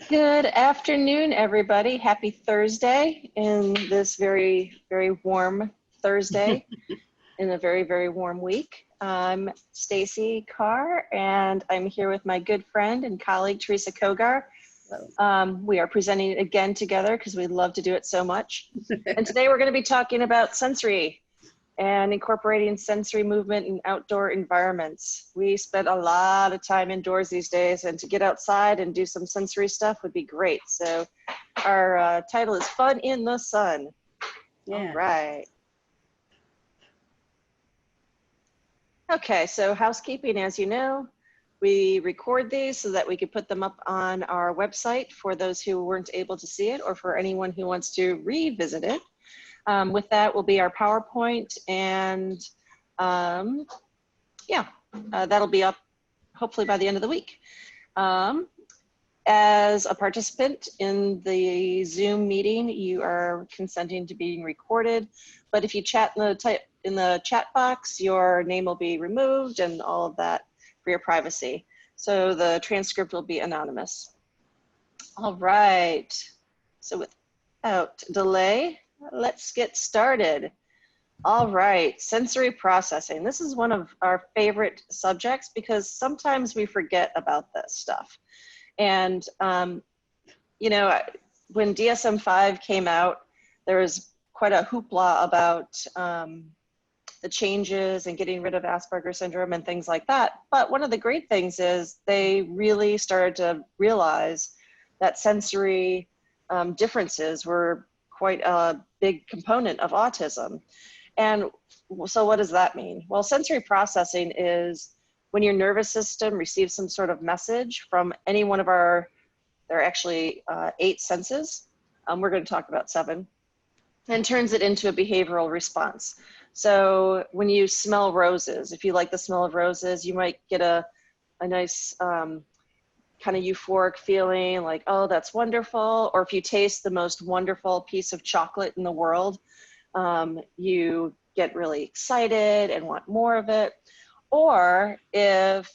Good afternoon, everybody. Happy Thursday in this very, very warm Thursday in a very, very warm week. I'm Stacy Carr, and I'm here with my good friend and colleague, Teresa Kogar. We are presenting again together because we love to do it so much. And today we're going to be talking about sensory and incorporating sensory movement in outdoor environments. We spend a lot of time indoors these days, and to get outside and do some sensory stuff would be great. So our title is Fun in the Sun. Yeah. All right. Okay, so housekeeping, as you know, we record these so that we could put them up on our website for those who weren't able to see it or for anyone who wants to revisit it. With that will be our PowerPoint, and that'll be up hopefully by the end of the week. As a participant in the Zoom meeting, you are consenting to being recorded, but if you chat in the chat box, your name will be removed and all of that for your privacy. So the transcript will be anonymous. All right, so without delay, let's get started. All right, sensory processing. This is one of our favorite subjects because sometimes we forget about this stuff. And, you know, when DSM-5 came out, there was quite a hoopla about the changes and getting rid of Asperger's syndrome and things like that. But one of the great things is they really started to realize that sensory differences were quite a big component of autism. And so what does that mean? Well, sensory processing is when your nervous system receives some sort of message from any one of there are actually 8 senses. We're going to talk about 7, and turns it into a behavioral response. So when you smell roses, if you like the smell of roses, you might get a nice kind of euphoric feeling like, oh, that's wonderful. Or if you taste the most wonderful piece of chocolate in the world, you get really excited and want more of it. Or if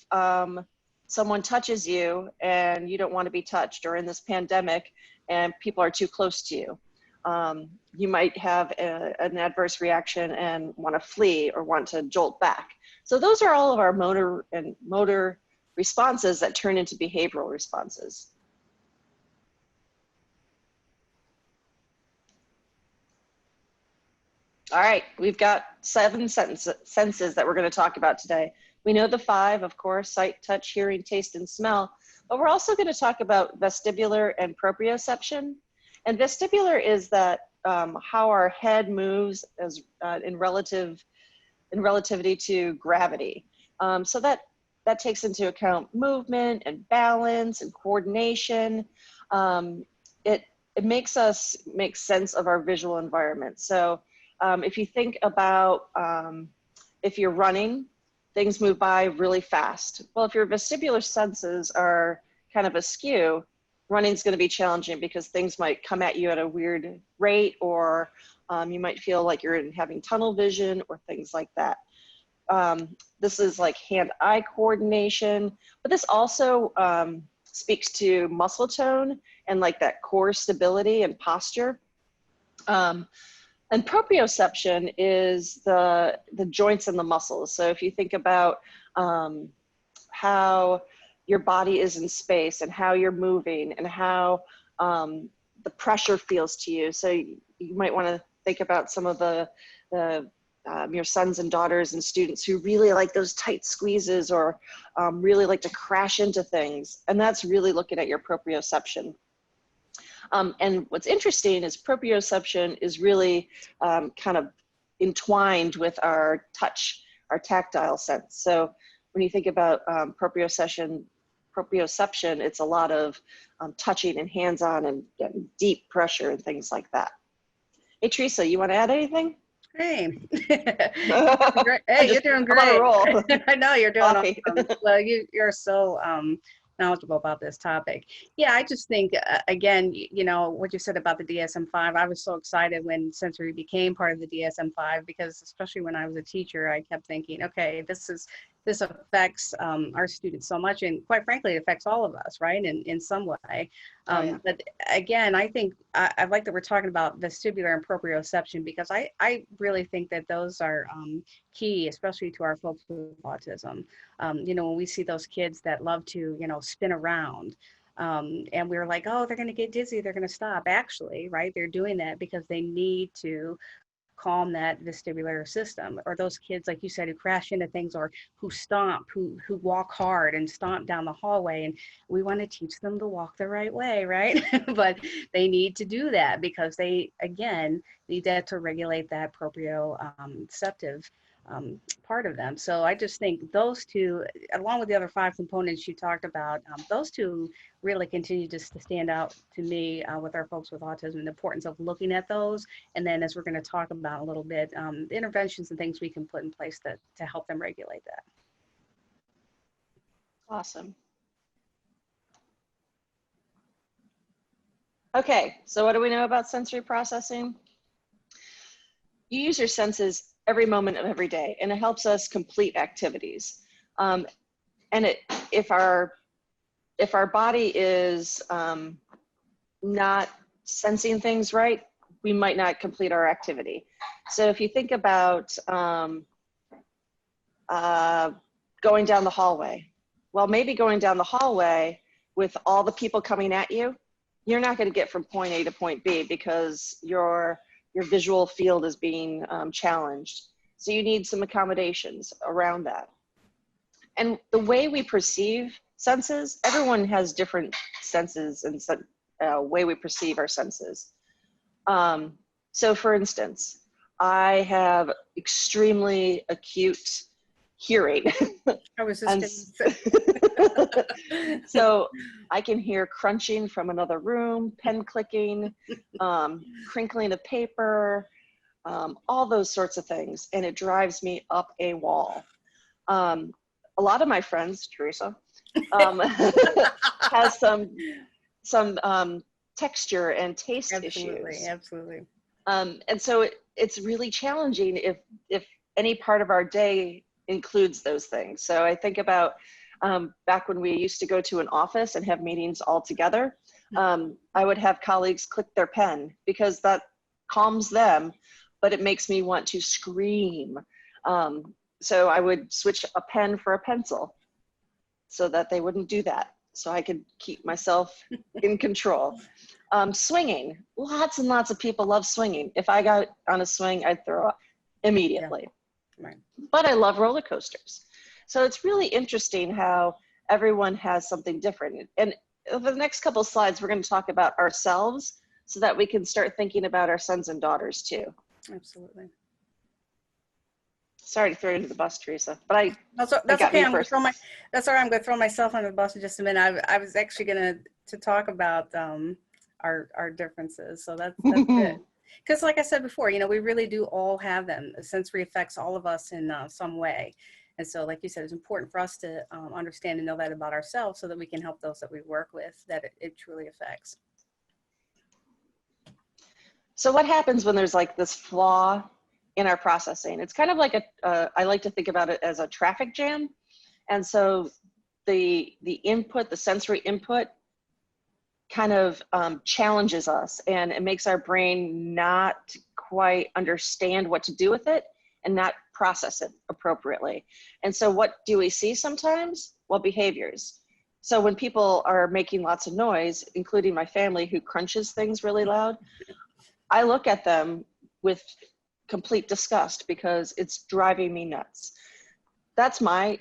someone touches you and you don't want to be touched, or in this pandemic and people are too close to you, you might have an adverse reaction and want to flee or want to jolt back. So those are all of our motor responses that turn into behavioral responses. All right, we've got 7 senses that we're going to talk about today. We know the 5, of course: sight, touch, hearing, taste, and smell. But we're also going to talk about vestibular and proprioception. And vestibular is that how our head moves as in relativity to gravity. So that takes into account movement and balance and coordination. It makes us make sense of our visual environment. So if you think about if you're running, things move by really fast. Well, if your vestibular senses are kind of askew, running is going to be challenging because things might come at you at a weird rate, or you might feel like you're having tunnel vision or things like that. This is like hand-eye coordination, but this also speaks to muscle tone and like that core stability and posture. And proprioception is the joints and the muscles. So if you think about how your body is in space and how you're moving and how the pressure feels to you. So you might want to think about some of your sons and daughters and students who really like those tight squeezes or really like to crash into things. And that's really looking at your proprioception. And what's interesting is proprioception is really kind of entwined with our touch, our tactile sense. So when you think about proprioception, it's a lot of touching and hands-on and deep pressure and things like that. Hey, Teresa, you want to add anything? Hey, hey, you're doing great. I'm on a roll. I know you're doing awesome. Well, you're so knowledgeable about this topic. Yeah, I just think, again, you know, what you said about the DSM-5, I was so excited when sensory became part of the DSM-5, because especially when I was a teacher, I kept thinking, okay, this is this affects our students so much, and quite frankly, it affects all of us, right? In some way. But again, I think I like that we're talking about vestibular and proprioception, because I really think that those are key, especially to our folks with autism. You know, when we see those kids that love to, you know, spin around, and we're like, oh, they're going to get dizzy, they're going to stop. Actually, right, they're doing that because they need to calm that vestibular system. Or those kids, like you said, who crash into things, or who stomp, who walk hard and stomp down the hallway, and we want to teach them to walk the right way, right? But they need to do that because they, again, need that to regulate that proprioceptive part of them. So I just think those two, along with the other 5 components you talked about, those two really continue just to stand out to me with our folks with autism, and the importance of looking at those. And then, as we're going to talk about a little bit, the interventions and things we can put in place to help them regulate that. Awesome. Okay, so what do we know about sensory processing? You use your senses every moment of every day, and it helps us complete activities. And if our body is not sensing things right, we might not complete our activity. So if you think about going down the hallway, well, maybe going down the hallway with all the people coming at you, you're not going to get from point A to point B because your visual field is being challenged. So you need some accommodations around that. And the way we perceive senses, everyone has different senses and way we perceive our senses. So for instance, I have extremely acute hearing. I was just gonna say. So I can hear crunching from another room, pen clicking, crinkling of paper, all those sorts of things, and it drives me up a wall. A lot of my friends, Teresa, has some texture and taste issues. Absolutely. And so it's really challenging if any part of our day includes those things. So I think about back when we used to go to an office and have meetings all together, I would have colleagues click their pen because that calms them, but it makes me want to scream. So I would switch a pen for a pencil so that they wouldn't do that. So I could keep myself in control. Swinging, lots and lots of people love swinging. If I got on a swing, I'd throw up immediately. Yeah. Right. But I love roller coasters. So it's really interesting how everyone has something different. And over the next couple of slides, we're going to talk about ourselves so that we can start thinking about our sons and daughters too. Absolutely. Sorry to throw you under the bus, Teresa, but that's okay. I'm gonna throw that's all right. I'm going to throw myself under the bus in just a minute. I was actually going to talk about our differences. So that's good. Because like I said before, you know, we really do all have them. Sensory affects all of us in some way. And so, like you said, it's important for us to understand and know that about ourselves so that we can help those that we work with that it truly affects. So what happens when there's like this flaw in our processing? It's kind of like I like to think about it as a traffic jam. And so the input, the sensory input kind of challenges us, and it makes our brain not quite understand what to do with it and not process it appropriately. And so what do we see sometimes? Well, behaviors. So when people are making lots of noise, including my family who crunches things really loud, I look at them with complete disgust because it's driving me nuts. That's my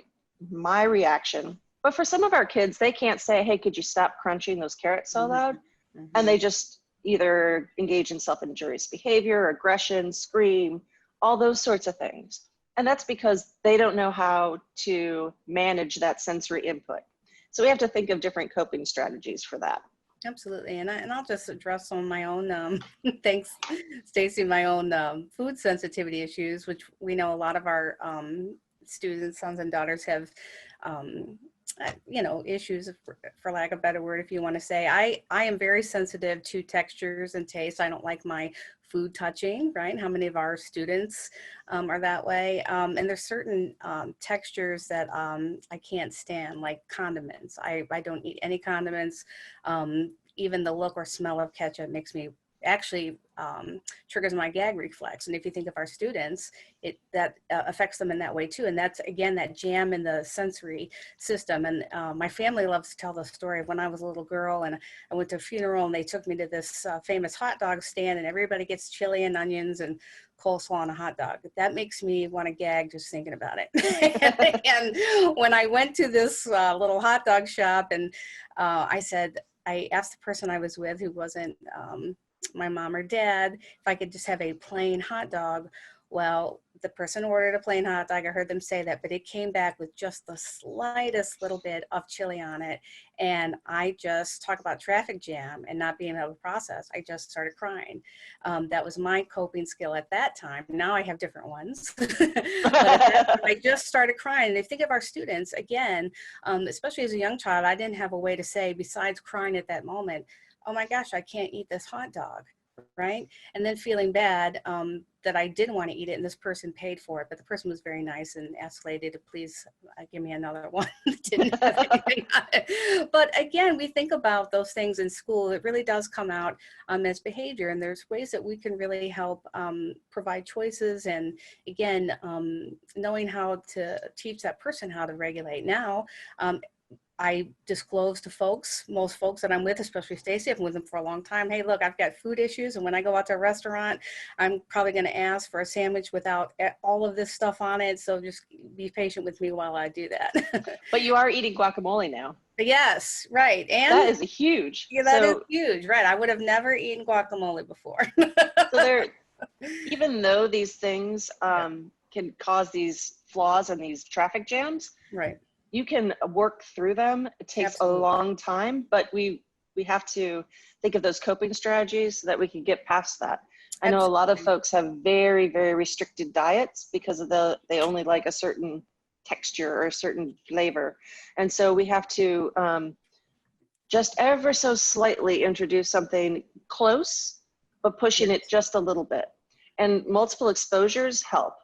reaction. But for some of our kids, they can't say, hey, could you stop crunching those carrots so loud? Mm-hmm. And they just either engage in self-injurious behavior, aggression, scream, all those sorts of things. And that's because they don't know how to manage that sensory input. So we have to think of different coping strategies for that. Absolutely. And I'll just address some of my own, thanks, Stacy, my own food sensitivity issues, which we know a lot of our students, sons and daughters have you know, issues, for lack of a better word, if you want to say. I am very sensitive to textures and taste. I don't like my food touching, right? How many of our students are that way? And there's certain textures that I can't stand, like condiments. I don't eat any condiments. Even the look or smell of ketchup makes me actually triggers my gag reflex. And if you think of our students, that affects them in that way too. And that's, again, that jam in the sensory system. And my family loves to tell the story of when I was a little girl and I went to a funeral and they took me to this famous hot dog stand, and everybody gets chili and onions and coleslaw on a hot dog. That makes me want to gag just thinking about it. And when I went to this little hot dog shop, and I asked the person I was with, who wasn't my mom or dad, if I could just have a plain hot dog. Well, the person ordered a plain hot dog. I heard them say that, but it came back with just the slightest little bit of chili on it. And I just, talk about traffic jam and not being able to process, I just started crying. That was my coping skill at that time. Now I have different ones. But at that time, I just started crying. And if you think of our students, again, especially as a young child, I didn't have a way to say, besides crying at that moment, oh my gosh, I can't eat this hot dog, right? And then feeling bad that I didn't want to eat it, and this person paid for it, but the person was very nice and asked lady to please give me another one. Didn't have anything on it. But again, we think about those things in school. It really does come out as behavior, and there's ways that we can really help provide choices, and again, knowing how to teach that person how to regulate. Now, I disclose to folks, most folks that I'm with, especially Stacy, I've been with them for a long time, hey, look, I've got food issues, and when I go out to a restaurant, I'm probably going to ask for a sandwich without all of this stuff on it, so just be patient with me while I do that. But you are eating guacamole now. Yes, right. And that is huge. Yeah, that is huge, right? I would have never eaten guacamole before. So even though these things can cause these flaws and these traffic jams, right, you can work through them. It takes Absolutely. A long time, but we have to think of those coping strategies so that we can get past that. I know a lot of folks have very, very restricted diets because of they only like a certain texture or a certain flavor. And so we have to just ever so slightly introduce something close, but pushing it just a little bit. And multiple exposures help.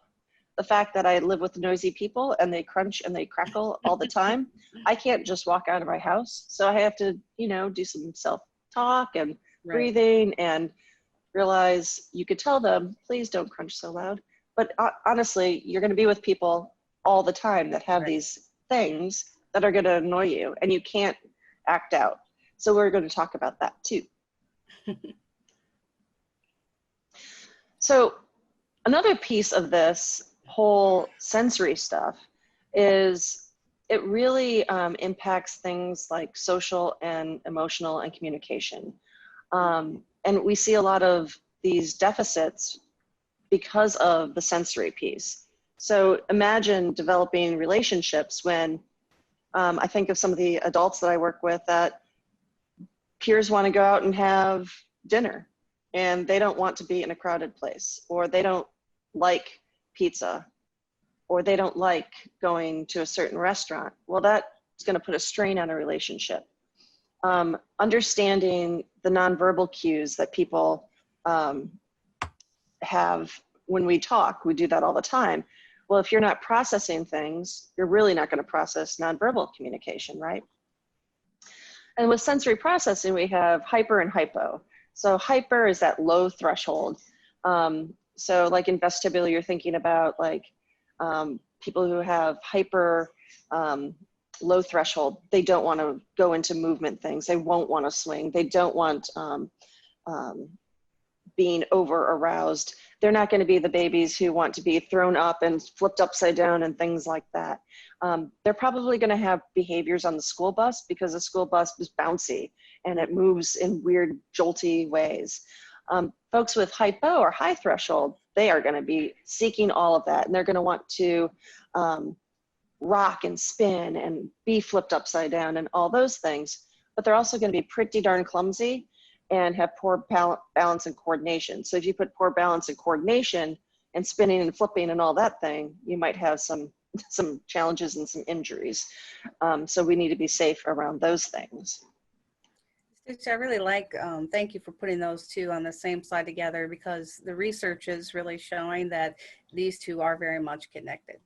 The fact that I live with noisy people and they crunch and they crackle all the time, I can't just walk out of my house. So I have to, do some self-talk and breathing and realize you could tell them, please don't crunch so loud. But honestly, you're going to be with people all the time that have these things that are going to annoy you, and you can't act out. So we're going to talk about that too. So another piece of this whole sensory stuff is it really impacts things like social and emotional and communication. And we see a lot of these deficits because of the sensory piece. So imagine developing relationships when I think of some of the adults that I work with that peers want to go out and have dinner and they don't want to be in a crowded place, or they don't like pizza, or they don't like going to a certain restaurant. Well, that's going to put a strain on a relationship. Understanding the nonverbal cues that people have when we talk, we do that all the time. Well, if you're not processing things, you're really not going to process nonverbal communication, right? And with sensory processing, we have hyper and hypo. So hyper is that low threshold. So like in vestibular, you're thinking about like people who have hyper low threshold. They don't want to go into movement things. They won't want to swing. They don't want being over aroused. They're not going to be the babies who want to be thrown up and flipped upside down and things like that. They're probably going to have behaviors on the school bus because the school bus is bouncy and it moves in weird jolty ways. Folks with hypo or high threshold, they are going to be seeking all of that, and they're going to want to rock and spin and be flipped upside down and all those things, but they're also going to be pretty darn clumsy and have poor balance and coordination. So if you put poor balance and coordination and spinning and flipping and all that thing, you might have some some challenges and some injuries. So we need to be safe around those things. I really like, thank you for putting those two on the same slide together, because the research is really showing that these two are very much connected: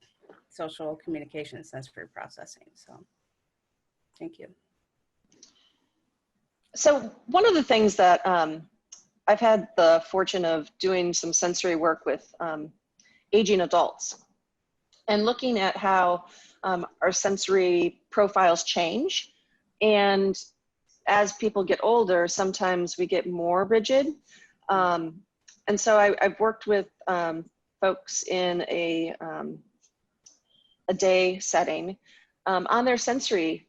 social communication and sensory processing. So thank you. So one of the things that I've had the fortune of doing some sensory work with aging adults and looking at how our sensory profiles change. And as people get older, sometimes we get more rigid. And so I've worked with folks in a day setting on their sensory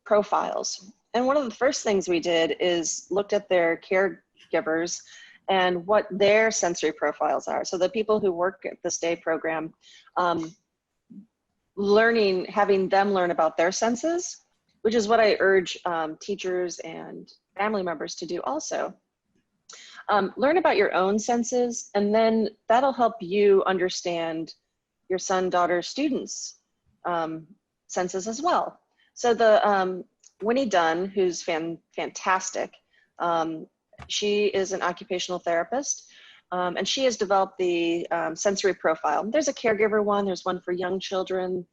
profiles. And one of the first things we did is looked at their caregivers and what their sensory profiles are. So the people who work at this day program, having them learn about their senses, which is what I urge teachers and family members to do also. Learn about your own senses, and then that'll help you understand your son, daughter, students' senses as well. So the Winnie Dunn, who's fantastic, she is an occupational therapist, and she has developed the sensory profile. There's a caregiver one, there's one for young children.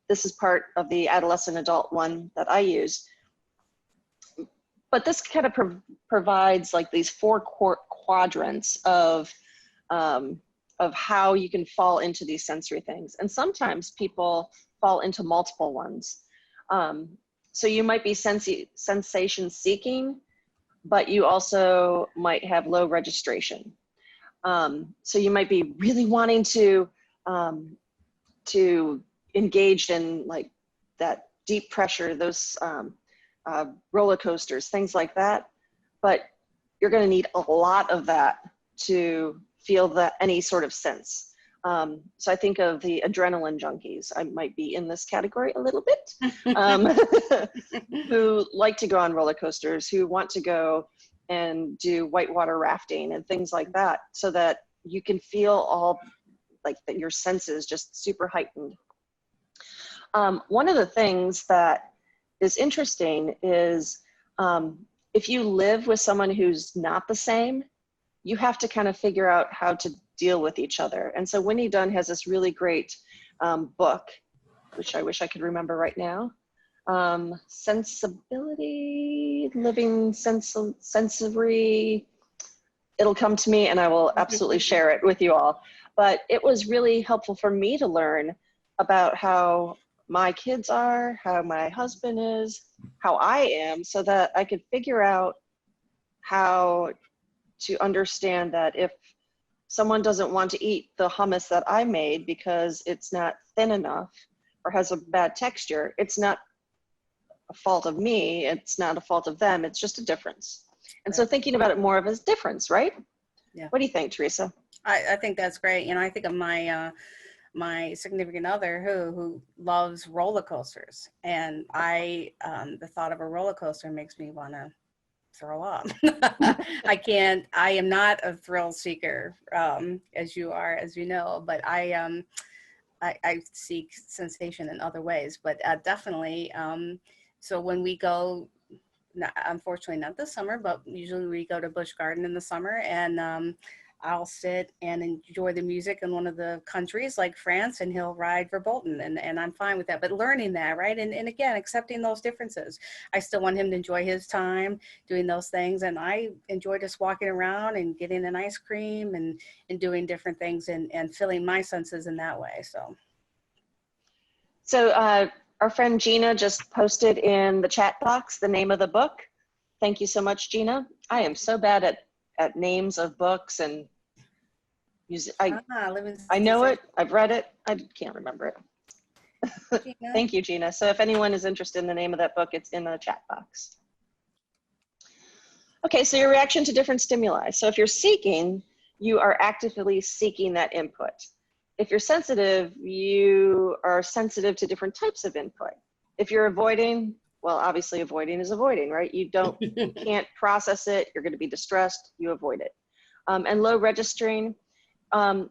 This is part of the adolescent adult one that I use. But this kind of provides like these 4 quadrants of how you can fall into these sensory things. And sometimes people fall into multiple ones. So you might be sensation seeking, but you also might have low registration. So you might be really wanting to engage in like that deep pressure, those roller coasters, things like that. But you're going to need a lot of that to feel any sort of sense. So I think of the adrenaline junkies. I might be in this category a little bit, who like to go on roller coasters, who want to go and do whitewater rafting and things like that, so that you can feel all like that your senses just super heightened. One of the things that is interesting is if you live with someone who's not the same, you have to kind of figure out how to deal with each other. And so Winnie Dunn has this really great book, which I wish I could remember right now. Sensibility, living sensory. It'll come to me and I will absolutely share it with you all. But it was really helpful for me to learn about how my kids are, how my husband is, how I am, so that I could figure out how to understand that if someone doesn't want to eat the hummus that I made because it's not thin enough or has a bad texture, it's not a fault of me, it's not a fault of them, it's just a difference. And so thinking about it more of as difference, right? Yeah. What do you think, Teresa? I think that's great. You know, I think of my my significant other who loves roller coasters, and the thought of a roller coaster makes me want to throw up. I am not a thrill seeker, as you are, as you know, but I seek sensation in other ways, but definitely. So when we go, unfortunately not this summer, but usually we go to Busch Garden in the summer, and I'll sit and enjoy the music in one of the countries like France, and he'll ride Verbolten, and I'm fine with that. But learning that, right? And again, accepting those differences. I still want him to enjoy his time doing those things. And I enjoy just walking around and getting an ice cream and doing different things and filling my senses in that way. So our friend Gina just posted in the chat box the name of the book. Thank you so much, Gina. I am so bad at names of books and music. I know it, I've read it, I can't remember it. Thank you, Gina. So if anyone is interested in the name of that book, it's in the chat box. Okay, so your reaction to different stimuli. So if you're seeking, you are actively seeking that input. If you're sensitive, you are sensitive to different types of input. If you're avoiding, well, obviously avoiding is avoiding, right? You can't process it, you're gonna be distressed, you avoid it. And low registering,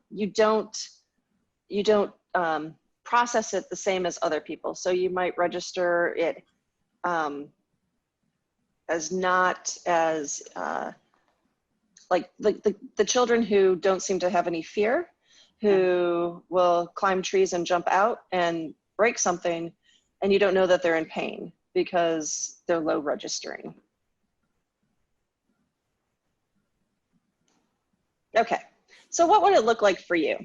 you don't process it the same as other people. So you might register it as not as, like the children who don't seem to have any fear, who will climb trees and jump out and break something, and you don't know that they're in pain because they're low registering. Okay, so what would it look like for you?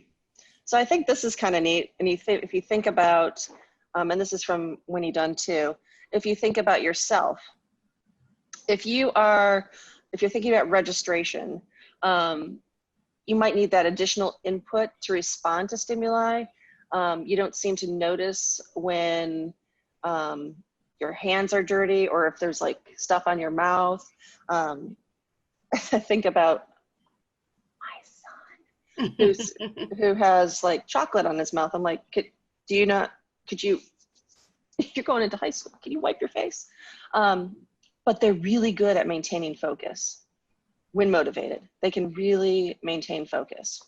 So I think this is kind of neat. And if you think about, and this is from Winnie Dunn too, if you think about yourself, if you're thinking about registration, you might need that additional input to respond to stimuli. You don't seem to notice when your hands are dirty or if there's like stuff on your mouth. I think about my son who has like chocolate on his mouth. I'm like, you're going into high school, can you wipe your face? But they're really good at maintaining focus when motivated. They can really maintain focus.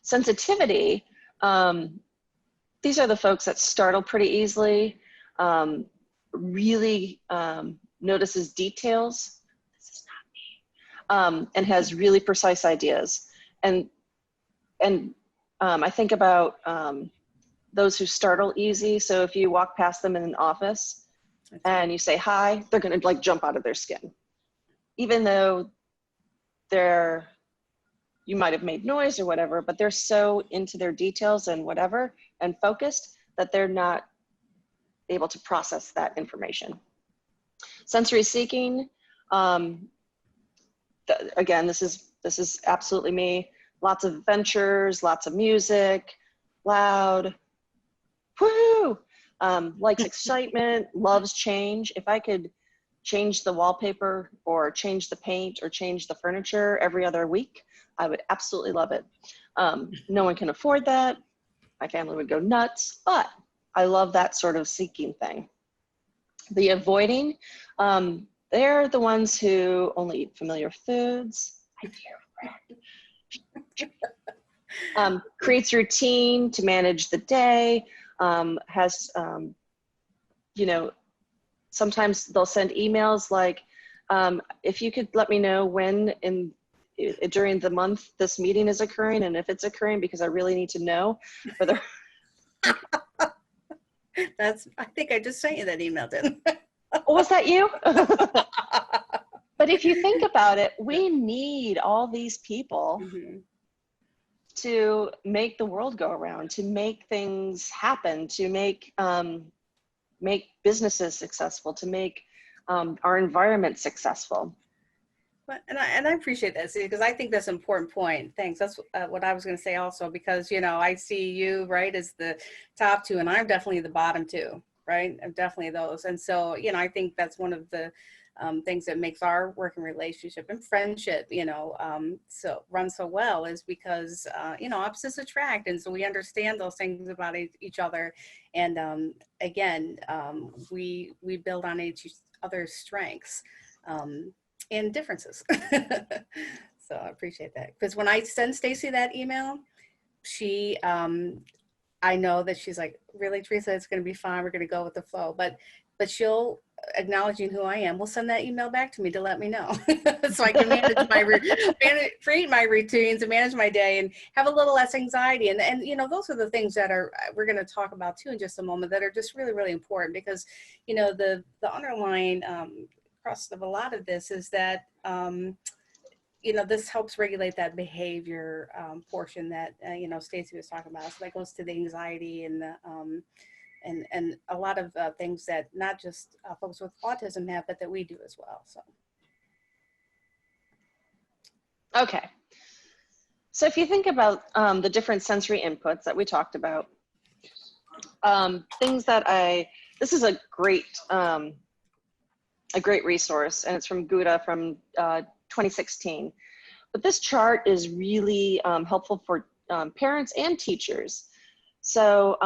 Sensitivity, these are the folks that startle pretty easily, really notices details, this is not me, and has really precise ideas. And I think about those who startle easy. So if you walk past them in an office and you say hi, they're gonna like jump out of their skin. Even though you might have made noise or whatever, but they're so into their details and whatever and focused that they're not able to process that information. Sensory seeking, again, this is absolutely me. Lots of adventures, lots of music, loud, woo! Likes excitement, loves change. If I could change the wallpaper or change the paint or change the furniture every other week, I would absolutely love it. No one can afford that. My family would go nuts, but I love that sort of seeking thing. The avoiding, they're the ones who only eat familiar foods. I fear bread. Creates routine to manage the day, has, you know, sometimes they'll send emails like, if you could let me know when during the month this meeting is occurring and if it's occurring, because I really need to know. Whether I think I just sent you that email, didn't I? Oh, was that you? But if you think about it, we need all these people to make the world go around, to make things happen, to make businesses successful, to make our environment successful. And I appreciate that, because I think that's an important point. Thanks. That's what I was going to say also, because, you know, I see you, right, as the top two, and I'm definitely the bottom two, right? I'm definitely those. And so, you know, I think that's one of the things that makes our working relationship and friendship, you know, run so well, is because, you know, opposites attract. And so we understand those things about each other. And again, we build on each other's strengths. And differences. So I appreciate that, because when I send Stacy that email, she I know that she's like, really, Teresa, it's going to be fine, we're going to go with the flow, but she'll, acknowledging who I am, will send that email back to me to let me know so I can create my routines and manage my day and have a little less anxiety. And you know, those are the things that we're going to talk about too in just a moment, that are just really, really important, because, you know, the underlying crust of a lot of this is that, you know, this helps regulate that behavior portion that, you know, Stacy was talking about. So that goes to the anxiety and the, and a lot of things that not just folks with autism have, but that we do as well. So. Okay. So if you think about the different sensory inputs that we talked about, things that this is a great resource, and it's from Gouda from 2016. But this chart is really helpful for parents and teachers. So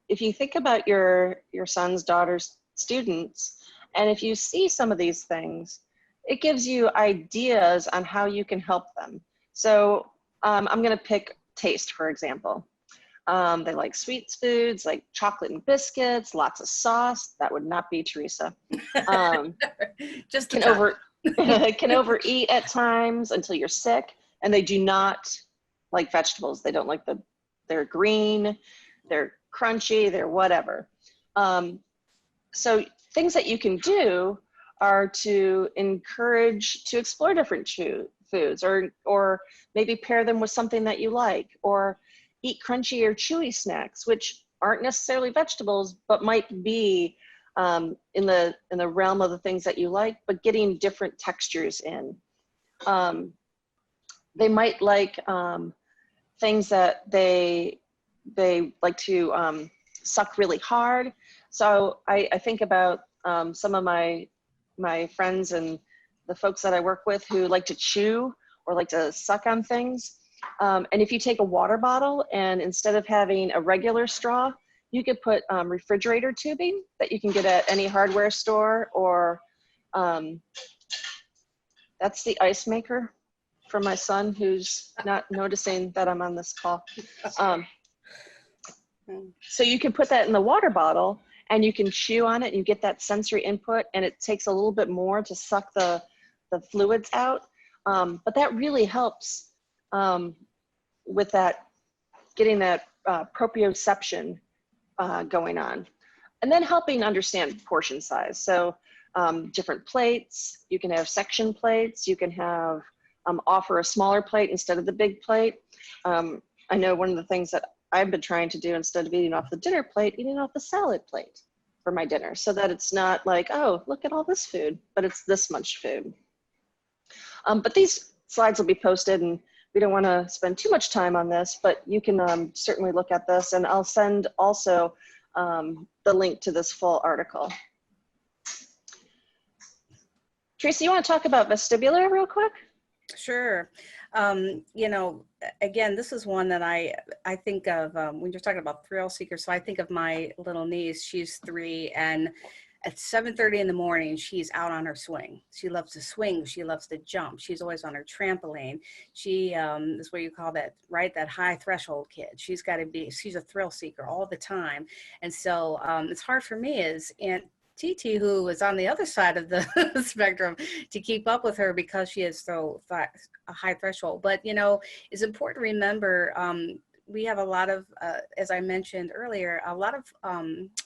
if you think about your sons, daughters, students, and if you see some of these things, it gives you ideas on how you can help them. So I'm going to pick taste, for example. They like sweet foods like chocolate and biscuits, lots of sauce. That would not be Teresa. Just can can overeat at times until you're sick, and they do not like vegetables. They don't like they're green, they're crunchy, they're whatever. So things that you can do are to encourage to explore different foods, or maybe pair them with something that you like, or eat crunchy or chewy snacks, which aren't necessarily vegetables, but might be in the realm of the things that you like, but getting different textures in. They might like things that they like to suck really hard. So I think about some of my friends and the folks that I work with who like to chew or like to suck on things. And if you take a water bottle and instead of having a regular straw, you could put refrigerator tubing that you can get at any hardware store, or that's the ice maker for my son who's not noticing that I'm on this call. So you can put that in the water bottle and you can chew on it and you get that sensory input, and it takes a little bit more to suck the fluids out. But that really helps with that, getting that proprioception going on. And then helping understand portion size. So different plates, you can have section plates, you can have offer a smaller plate instead of the big plate. I know one of the things that I've been trying to do, instead of eating off the dinner plate, eating off the salad plate for my dinner, so that it's not like, oh, look at all this food, but it's this much food. But these slides will be posted, and we don't want to spend too much time on this, but you can certainly look at this, and I'll send also the link to this full article. Tracy, you want to talk about vestibular real quick? Sure. You know, again, this is one that I think of when you're talking about thrill seekers. So I think of my little niece. She's 3, and at 7:30 in the morning, she's out on her swing. She loves to swing. She loves to jump. She's always on her trampoline. She is what you call that, right? That high threshold kid. She's a thrill seeker all the time. And so it's hard for me as Aunt TT, who is on the other side of the spectrum, to keep up with her because she has so a high threshold. But, you know, it's important to remember we have a lot of, as I mentioned earlier, a lot of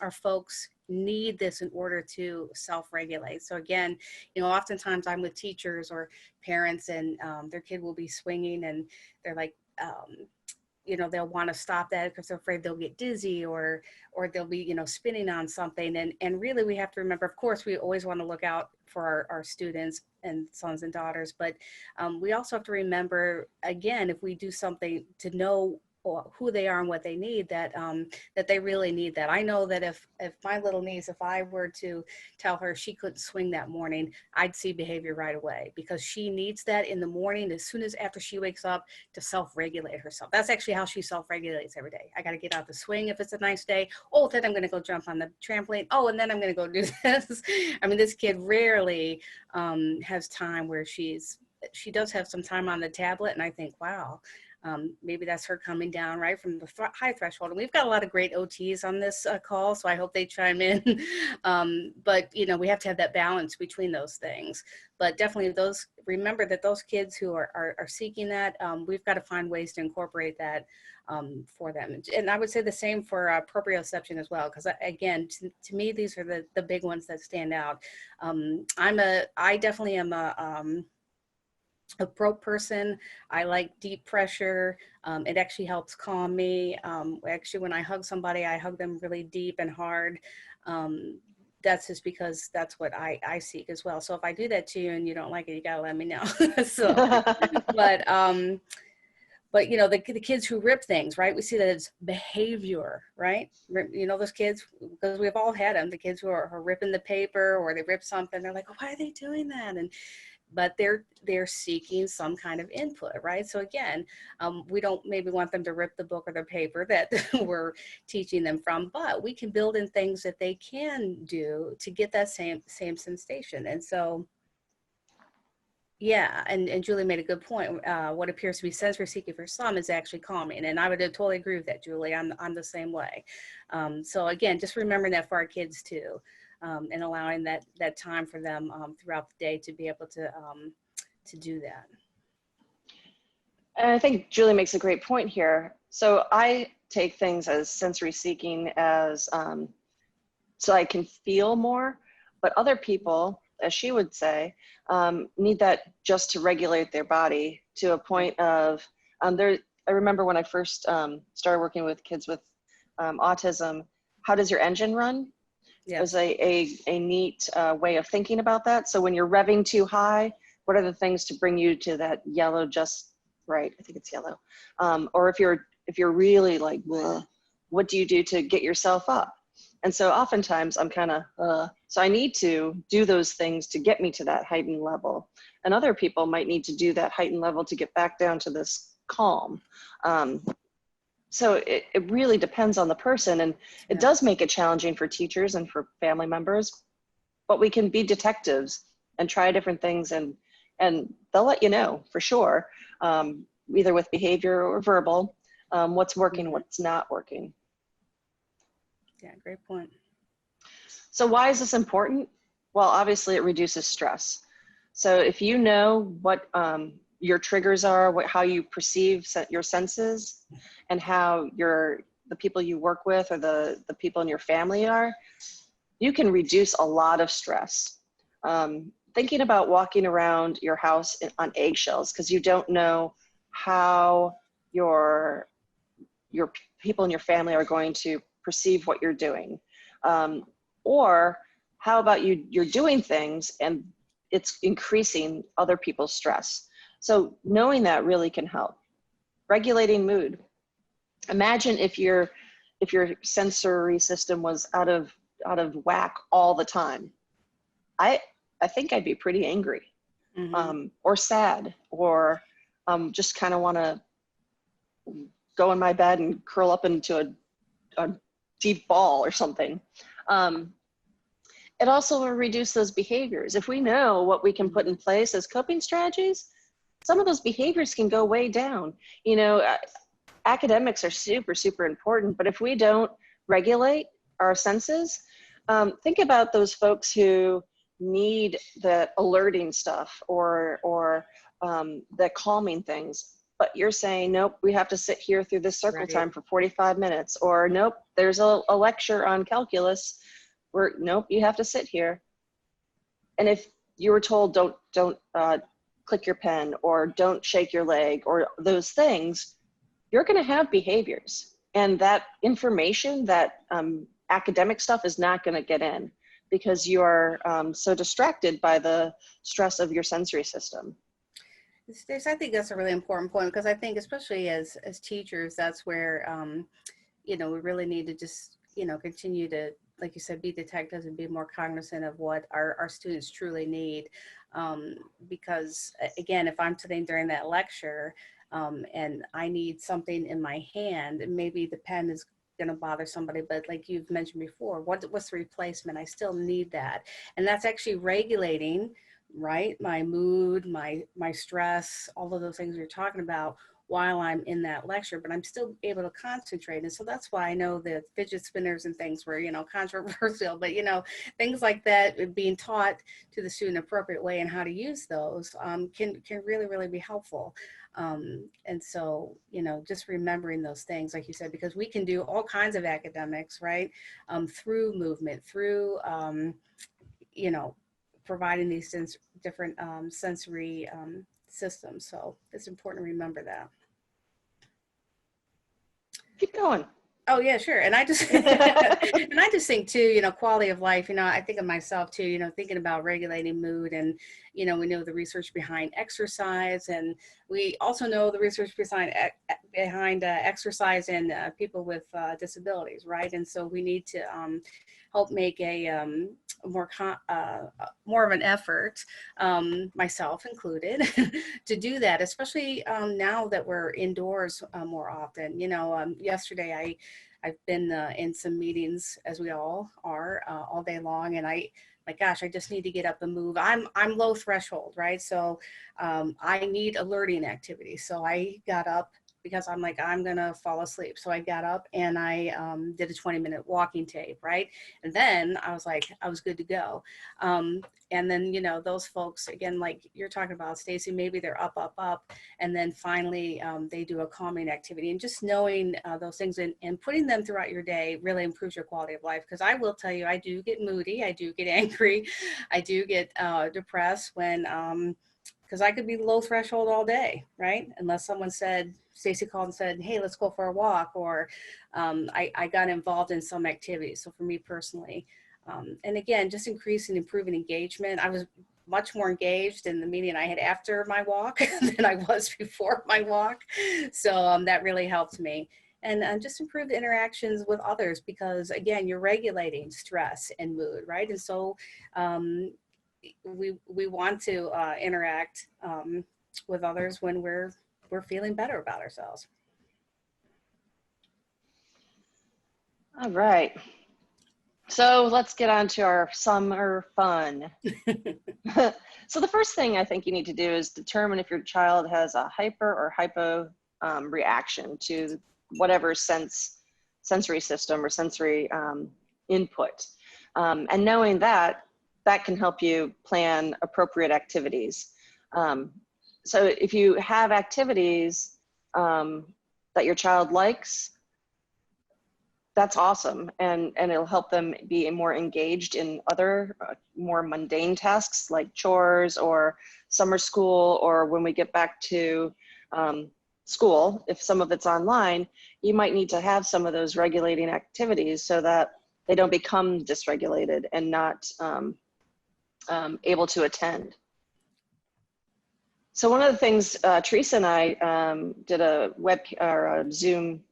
our folks need this in order to self-regulate. So again, you know, oftentimes I'm with teachers or parents, and their kid will be swinging, and they're like, you know, they'll want to stop that because they're afraid they'll get dizzy, or they'll be, you know, spinning on something. And really we have to remember, of course, we always want to look out for our students and sons and daughters, but we also have to remember, again, if we do something to know who they are and what they need, that that they really need that. I know that if my little niece, if I were to tell her she couldn't swing that morning, I'd see behavior right away, because she needs that in the morning, as soon as after she wakes up, to self-regulate herself. That's actually how she self-regulates every day. I got to get out the swing if it's a nice day. Oh, then I'm going to go jump on the trampoline. Oh, and then I'm going to go do this. I mean, this kid rarely has time where she does have some time on the tablet, and I think, wow, maybe that's her coming down right from the high threshold. And we've got a lot of great OTs on this call, so I hope they chime in. But, you know, we have to have that balance between those things. But definitely remember that those kids who are seeking that, we've got to find ways to incorporate that for them. And I would say the same for proprioception as well, because again, to me, these are the big ones that stand out. I definitely am a pro person. I like deep pressure. It actually helps calm me. Actually, when I hug somebody, I hug them really deep and hard. That's just because that's what I seek as well. So if I do that to you and you don't like it, you gotta let me know. So, but you know, the kids who rip things, right? We see that it's behavior, right? You know, those kids, because we've all had them, the kids who are ripping the paper, or they rip something, they're like, oh, why are they doing that? But they're seeking some kind of input, right? So again, we don't maybe want them to rip the book or the paper that we're teaching them from, but we can build in things that they can do to get that same sensation. And so, Yeah, and Julie made a good point. What appears to be sensory seeking for some is actually calming, and I would totally agree with that, Julie. I'm the same way. So again, just remembering that for our kids too, and allowing that time for them throughout the day to be able to do that. And I think Julie makes a great point here. So I take things as sensory seeking as so I can feel more, but other people, as she would say, need that just to regulate their body to a point of, I remember when I first started working with kids with autism, how does your engine run? Yeah. It was a neat way of thinking about that. So when you're revving too high, what are the things to bring you to that yellow just right? I think it's yellow. Or if you're really like, bleh, what do you do to get yourself up? And so oftentimes I'm kind of, so I need to do those things to get me to that heightened level. And other people might need to do that heightened level to get back down to this calm. So it really depends on the person, and it does make it challenging for teachers and for family members, but we can be detectives and try different things, and they'll let you know for sure, either with behavior or verbal, what's working, what's not working. Yeah, great point. So why is this important? Well, obviously it reduces stress. So if you know what your triggers are, how you perceive your senses, and how the people you work with or the people in your family are, you can reduce a lot of stress. Thinking about walking around your house on eggshells because you don't know how your people in your family are going to perceive what you're doing. Or how about you're doing things and it's increasing other people's stress. So knowing that really can help. Regulating mood. Imagine if your sensory system was out of whack all the time. I think I'd be pretty angry, or sad, or just kind of want to go in my bed and curl up into a deep ball or something. It also will reduce those behaviors. If we know what we can put in place as coping strategies, some of those behaviors can go way down. You know, academics are super, super important, but if we don't regulate our senses, think about those folks who need the alerting stuff or the calming things. But you're saying, nope, we have to sit here through this circle time for 45 minutes, or nope, there's a lecture on calculus where nope, you have to sit here. And if you were told don't click your pen or don't shake your leg or those things, you're going to have behaviors, and that information, that academic stuff is not going to get in because you are so distracted by the stress of your sensory system. I think that's a really important point, because I think especially as teachers, that's where, you know, we really need to just, you know, continue to, like you said, be detectives and be more cognizant of what our students truly need. Because again, if I'm sitting during that lecture and I need something in my hand, and maybe the pen is going to bother somebody, but like you've mentioned before, what's the replacement? I still need that. And that's actually regulating, right, my mood, my stress, all of those things you're talking about while I'm in that lecture, but I'm still able to concentrate. And so that's why I know the fidget spinners and things were, you know, controversial, but, you know, things like that being taught to the student appropriate way and how to use those can really, really be helpful. And so, you know, just remembering those things, like you said, because we can do all kinds of academics, right, through movement, through, you know, providing these different sensory systems. So it's important to remember that. Keep going. Oh yeah, sure. And I just and I just think too, you know, quality of life, you know, I think of myself too, you know, thinking about regulating mood, and, you know, we know the research behind exercise, and we also know the research behind exercise and people with disabilities, right? And so we need to help make a more of an effort, myself included, to do that, especially now that we're indoors more often. You know, yesterday I've been in some meetings, as we all are, all day long, and I like, gosh, I just need to get up and move. I'm low threshold, right? So I need alerting activity. So I got up because I'm like, I'm gonna fall asleep. So I got up and I did a 20-minute walking tape, right? And then I was like, I was good to go. And then, you know, those folks, again, like you're talking about, Stacy, maybe they're up, up, up. And then finally they do a calming activity. And just knowing those things and putting them throughout your day really improves your quality of life. Because I will tell you, I do get moody. I do get angry. I do get depressed when, because I could be low threshold all day, right? Unless someone said, Stacy called and said, hey, let's go for a walk, or I got involved in some activity. So for me personally, and again, just increasing, improving engagement. I was much more engaged in the meeting I had after my walk than I was before my walk. So that really helped me. And just improved interactions with others, because again, you're regulating stress and mood, right? And so we want to interact with others when we're feeling better about ourselves. All right. So let's get on to our summer fun. So the first thing I think you need to do is determine if your child has a hyper or hypo reaction to whatever sensory system or sensory input. And knowing that can help you plan appropriate activities. So if you have activities that your child likes, that's awesome, and it'll help them be more engaged in other more mundane tasks like chores or summer school, or when we get back to school, if some of it's online, you might need to have some of those regulating activities so that they don't become dysregulated and not able to attend. So one of the things Teresa and I did a Zoom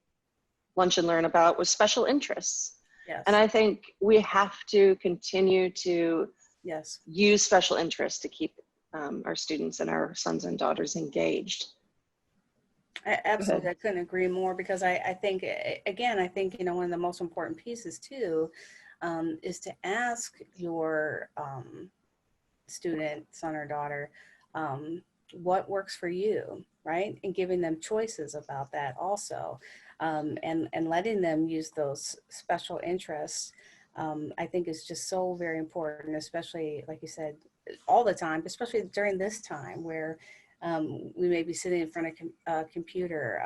lunch and learn about was special interests. Yes. And I think we have to continue to use special interests to keep our students and our sons and daughters engaged. Absolutely, I couldn't agree more, because I think, again, I think, you know, one of the most important pieces too is to ask your student, son or daughter, what works for you, right? And giving them choices about that also. And letting them use those special interests, I think is just so very important, especially, like you said, all the time, especially during this time where we may be sitting in front of a computer.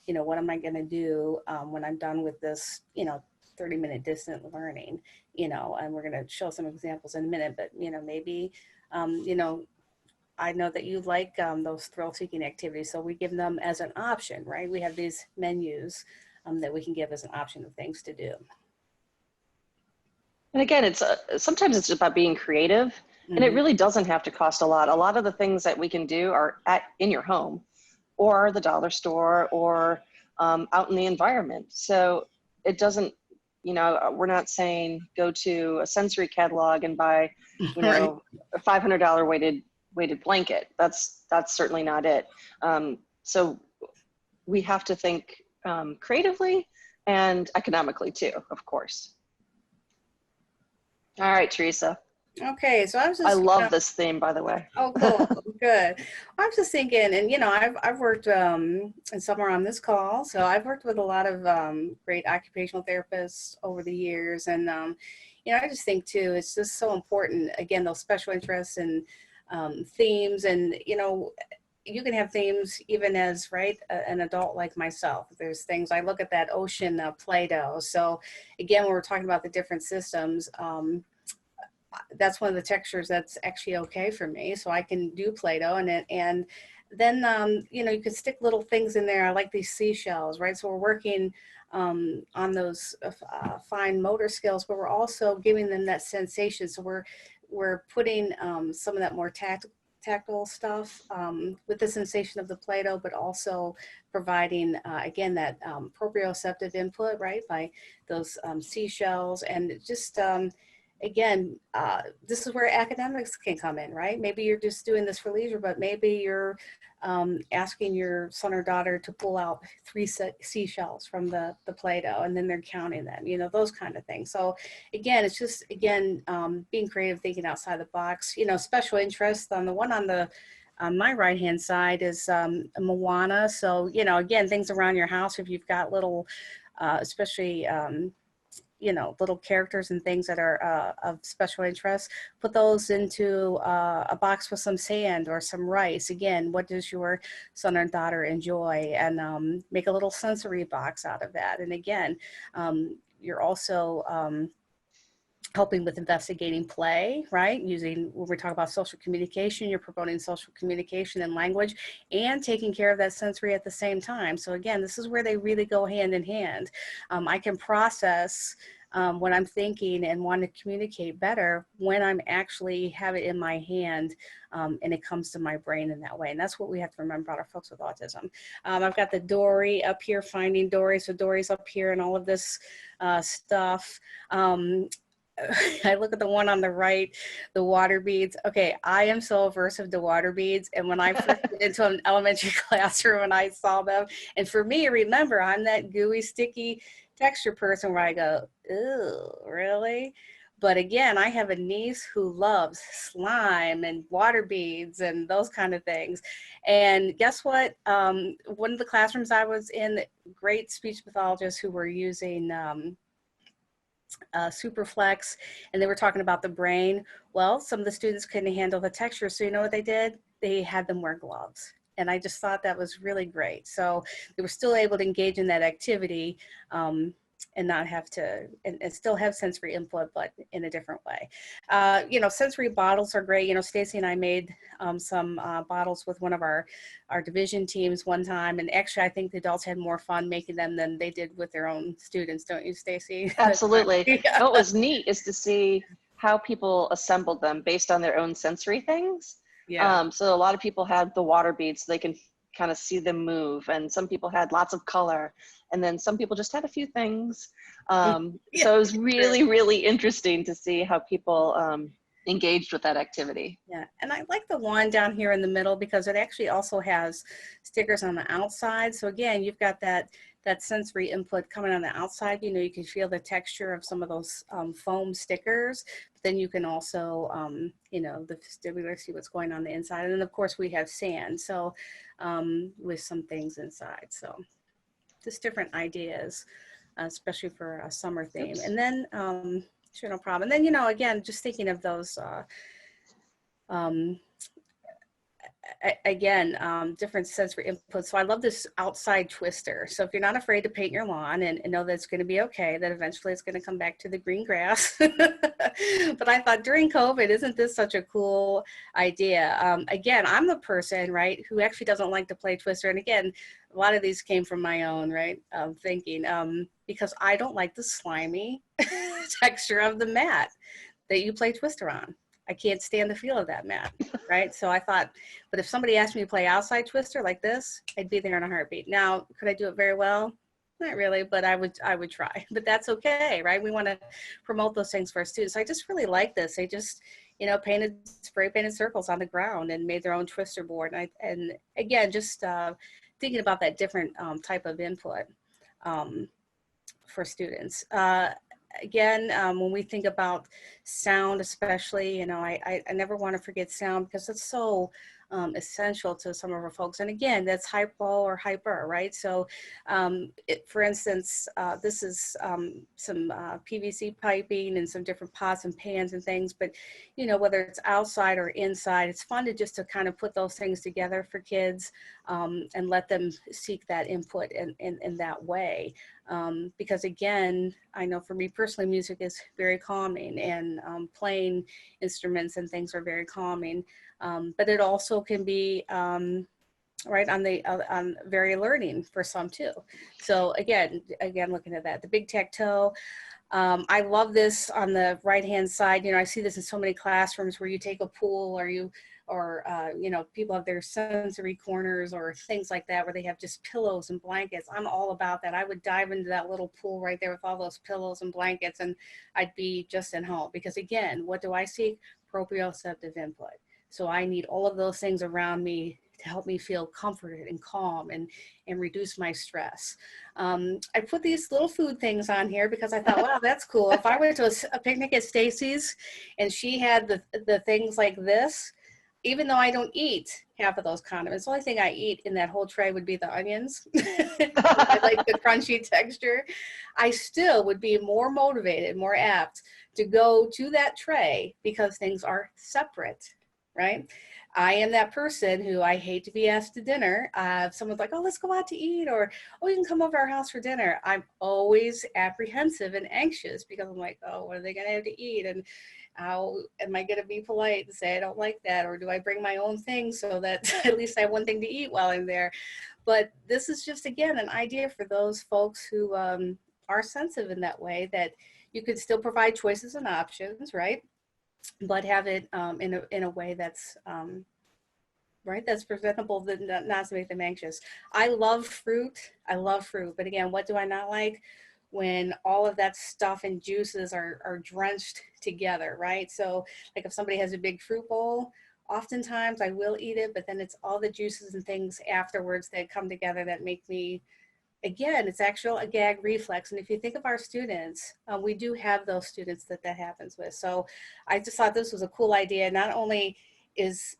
You know, what am I going to do when I'm done with this, you know, 30-minute distant learning, you know, and we're going to show some examples in a minute, but, you know, maybe, you know, I know that you like those thrill-seeking activities, so we give them as an option, right? We have these menus that we can give as an option of things to do. And again, it's sometimes it's about being creative, and it really doesn't have to cost a lot. A lot of the things that we can do are in your home, or the dollar store, or out in the environment. So it doesn't, you know, we're not saying go to a sensory catalog and buy, you know, a $500 weighted blanket. That's certainly not it. So we have to think creatively and economically too, of course. All right, Teresa. Okay, so I love this theme, by the way. Oh, cool, good. I was just thinking, and you know, I've worked and somewhere on this call, so I've worked with a lot of great occupational therapists over the years, and you know, I just think too, it's just so important. Again, those special interests and themes, and you know, you can have themes even as an adult like myself. There's things, I look at that ocean Play-Doh. So again, when we're talking about the different systems, that's one of the textures that's actually okay for me. So I can do Play-Doh, and then you know, you could stick little things in there. I like these seashells, right? So we're working on those fine motor skills, but we're also giving them that sensation. So we're putting some of that more tactile stuff with the sensation of the Play-Doh, but also providing, again, that proprioceptive input, right, by those seashells, and just again, this is where academics can come in, right? Maybe you're just doing this for leisure, but maybe you're asking your son or daughter to pull out 3 seashells from the Play-Doh, and then they're counting them, you know, those kind of things. So again, it's just, again, being creative, thinking outside the box, you know, special interest. On the one on my right-hand side is Moana. So, you know, again, things around your house, if you've got little, especially, you know, little characters and things that are of special interest, put those into a box with some sand or some rice. Again, what does your son or daughter enjoy? And make a little sensory box out of that. And again, you're also helping with investigating play, right? Using, when we talk about social communication, you're promoting social communication and language and taking care of that sensory at the same time. So again, this is where they really go hand in hand. I can process what I'm thinking and want to communicate better when I'm actually have it in my hand and it comes to my brain in that way. And that's what we have to remember about our folks with autism. I've got the Dory up here, finding Dory. So Dory's up here and all of this stuff. I look at the one on the right, the water beads. Okay, I am so aversive to water beads. And when I first went into an elementary classroom and I saw them, and for me, remember, I'm that gooey, sticky texture person where I go, ew, really? But again, I have a niece who loves slime and water beads and those kind of things. And guess what? One of the classrooms I was in, great speech pathologists who were using Superflex, and they were talking about the brain. Well, some of the students couldn't handle the texture, so you know what they did? They had them wear gloves. And I just thought that was really great. So they were still able to engage in that activity and not have to, and still have sensory input, but in a different way. You know, sensory bottles are great. You know, Stacy and I made some bottles with one of our division teams one time. And actually, I think the adults had more fun making them than they did with their own students. Don't you, Stacy? Absolutely. Yeah. What was neat is to see how people assembled them based on their own sensory things. Yeah. So a lot of people had the water beads so they can kind of see them move, and some people had lots of color, and then some people just had a few things. So it was really, really interesting to see how people engaged with that activity. Yeah, and I like the one down here in the middle because it actually also has stickers on the outside. So again, you've got that sensory input coming on the outside. You know, you can feel the texture of some of those foam stickers. But then you can also, you know, the vestibular, see what's going on the inside. And then of course we have sand, so with some things inside. So just different ideas, especially for a summer theme. Oops. And then, sure, no problem. And then, you know, again, just thinking of those, again, different sensory inputs. So I love this outside twister. So if you're not afraid to paint your lawn and know that it's going to be okay, that eventually it's going to come back to the green grass. But I thought during COVID, isn't this such a cool idea? Again, I'm the person, right, who actually doesn't like to play twister. And again, a lot of these came from my own, right, thinking, because I don't like the slimy texture of the mat that you play twister on. I can't stand the feel of that mat, right? So I thought, but if somebody asked me to play outside twister like this, I'd be there in a heartbeat. Now, could I do it very well? Not really, but I would try. But that's okay, right? We want to promote those things for our students. I just really like this. They just, you know, spray painted circles on the ground and made their own twister board. And again, just thinking about that different type of input for students. Again, when we think about sound, especially, you know, I never want to forget sound because it's so essential to some of our folks. And again, that's hypo or hyper, right? So for instance, this is some PVC piping and some different pots and pans and things, but you know, whether it's outside or inside, it's fun to just to kind of put those things together for kids and let them seek that input in that way. Because again, I know for me personally, music is very calming, and playing instruments and things are very calming. But it also can be right on very alerting for some too. So again, looking at that, the big tactile. I love this on the right hand side. You know, I see this in so many classrooms where you take a pool or you know, people have their sensory corners or things like that where they have just pillows and blankets. I'm all about that. I would dive into that little pool right there with all those pillows and blankets, and I'd be just at home. Because again, what do I seek? Proprioceptive input. So I need all of those things around me to help me feel comforted and calm and reduce my stress. I put these little food things on here because I thought, wow, that's cool. If I went to a picnic at Stacy's and she had the things like this, even though I don't eat half of those condiments, the only thing I eat in that whole tray would be the onions. I like the crunchy texture. I still would be more motivated, more apt to go to that tray because things are separate, right? I am that person who I hate to be asked to dinner. If someone's like, oh, let's go out to eat, or, oh, you can come over our house for dinner. I'm always apprehensive and anxious because I'm like, oh, what are they going to have to eat? And how am I going to be polite and say I don't like that? Or do I bring my own thing so that at least I have one thing to eat while I'm there? But this is just, again, an idea for those folks who are sensitive in that way, that you could still provide choices and options, right? But have it in a way that's right, that's presentable, that not to make them anxious. I love fruit. But again, what do I not like? When all of that stuff and juices are drenched together, right? So like if somebody has a big fruit bowl, oftentimes I will eat it, but then it's all the juices and things afterwards that come together that make me, again, it's actually a gag reflex. And if you think of our students, we do have those students that happens with. So I just thought this was a cool idea. Not only is